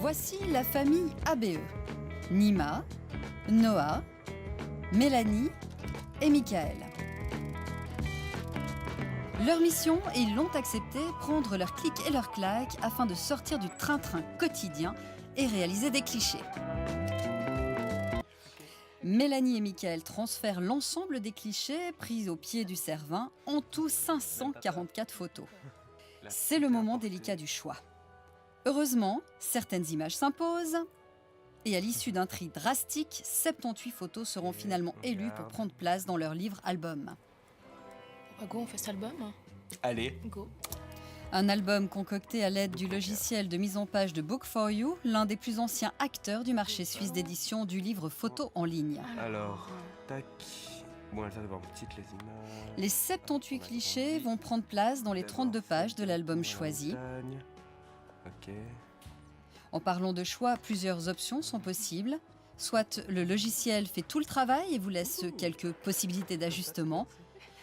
Voici la famille ABE. Nima, Noah, Mélanie et Michael. Leur mission, ils l'ont accepté, prendre leurs clics et leurs claques afin de sortir du train-train quotidien et réaliser des clichés. Mélanie et Michael transfèrent l'ensemble des clichés pris au pied du Cervin, en tout 544 photos. C'est le moment délicat du choix. Heureusement, certaines images s'imposent et à l'issue d'un tri drastique, 78 photos seront finalement élues pour prendre place dans leur livre-album. Go, on fait cet album. Allez. Go. Un album concocté à l'aide du logiciel de mise en page de Book4You, l'un des plus anciens acteurs du marché suisse d'édition du livre photo en ligne. Alors, tac. Bon, elle va devoir petite les images. Les 78 clichés vont prendre place dans les 32 pages de l'album choisi. Ok. En parlant de choix, plusieurs options sont possibles. Soit le logiciel fait tout le travail et vous laisse quelques possibilités d'ajustement,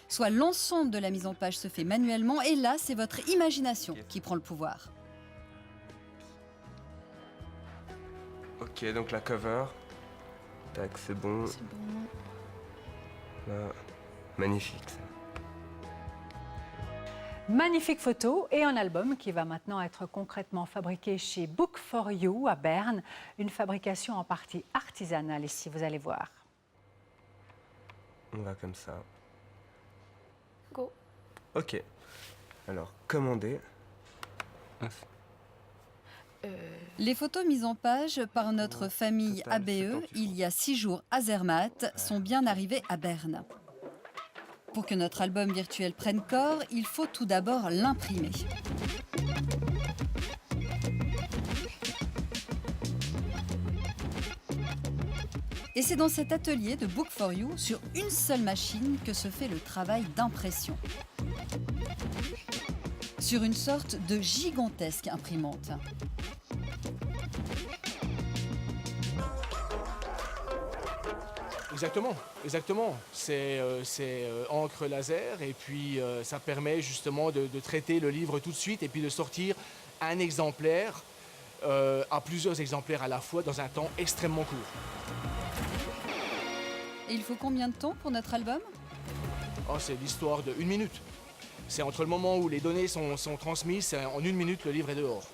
soit l'ensemble de la mise en page se fait manuellement et là, c'est votre imagination qui prend le pouvoir. Ok, donc la cover. Tac, c'est bon. C'est bon. Là. Magnifique ça. Magnifique photo et un album qui va maintenant être concrètement fabriqué chez Book4You à Berne. Une fabrication en partie artisanale ici, vous allez voir. On va comme ça. Go. Ok. Alors, commander. Les photos mises en page par notre famille ABE il y a 6 jours à Zermatt sont bien arrivées à Berne. Pour que notre album virtuel prenne corps, il faut tout d'abord l'imprimer. Et c'est dans cet atelier de Book4You, sur une seule machine, que se fait le travail d'impression. Sur une sorte de gigantesque imprimante. Exactement. C'est encre laser et puis ça permet justement de traiter le livre tout de suite et puis de sortir un exemplaire à plusieurs exemplaires à la fois dans un temps extrêmement court. Et il faut combien de temps pour notre album ? Oh, c'est l'histoire de 1 minute. C'est entre le moment où les données sont transmises, en 1 minute le livre est dehors.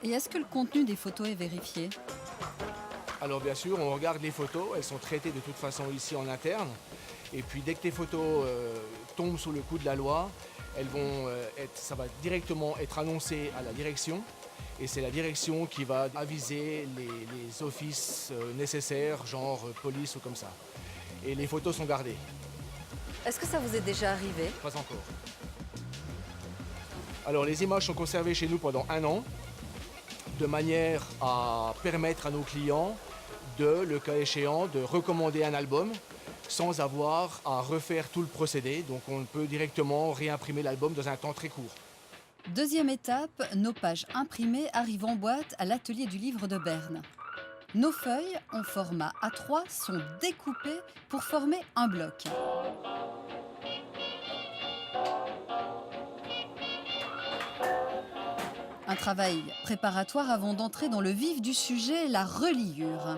Et est-ce que le contenu des photos est vérifié ? Alors bien sûr, on regarde les photos, elles sont traitées de toute façon ici en interne. Et puis dès que les photos tombent sous le coup de la loi, ça va directement être annoncé à la direction. Et c'est la direction qui va aviser les offices nécessaires, genre police ou comme ça. Et les photos sont gardées. Est-ce que ça vous est déjà arrivé ? Pas encore. Alors les images sont conservées chez nous pendant 1 an, de manière à permettre à nos clients le cas échéant, de recommander un album sans avoir à refaire tout le procédé. Donc on peut directement réimprimer l'album dans un temps très court. Deuxième étape, nos pages imprimées arrivent en boîte à l'atelier du livre de Berne. Nos feuilles, en format A3, sont découpées pour former un bloc. Un travail préparatoire avant d'entrer dans le vif du sujet, la reliure.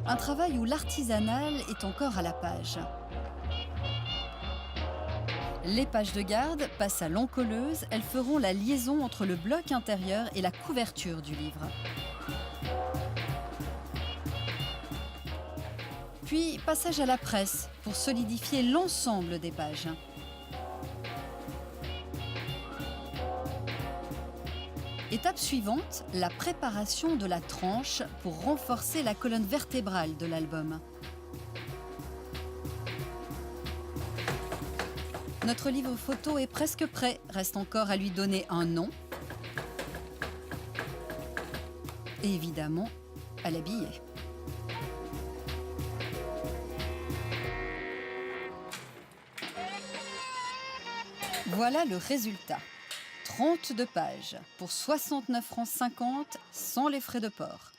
Un travail où l'artisanal est encore à la page. Les pages de garde passent à l'encolleuse, elles feront la liaison entre le bloc intérieur et la couverture du livre. Puis, passage à la presse pour solidifier l'ensemble des pages. Étape suivante, la préparation de la tranche pour renforcer la colonne vertébrale de l'album. Notre livre photo est presque prêt, reste encore à lui donner un nom. Et évidemment, à l'habiller. Voilà le résultat. 32 pages pour 69,50 francs sans les frais de port.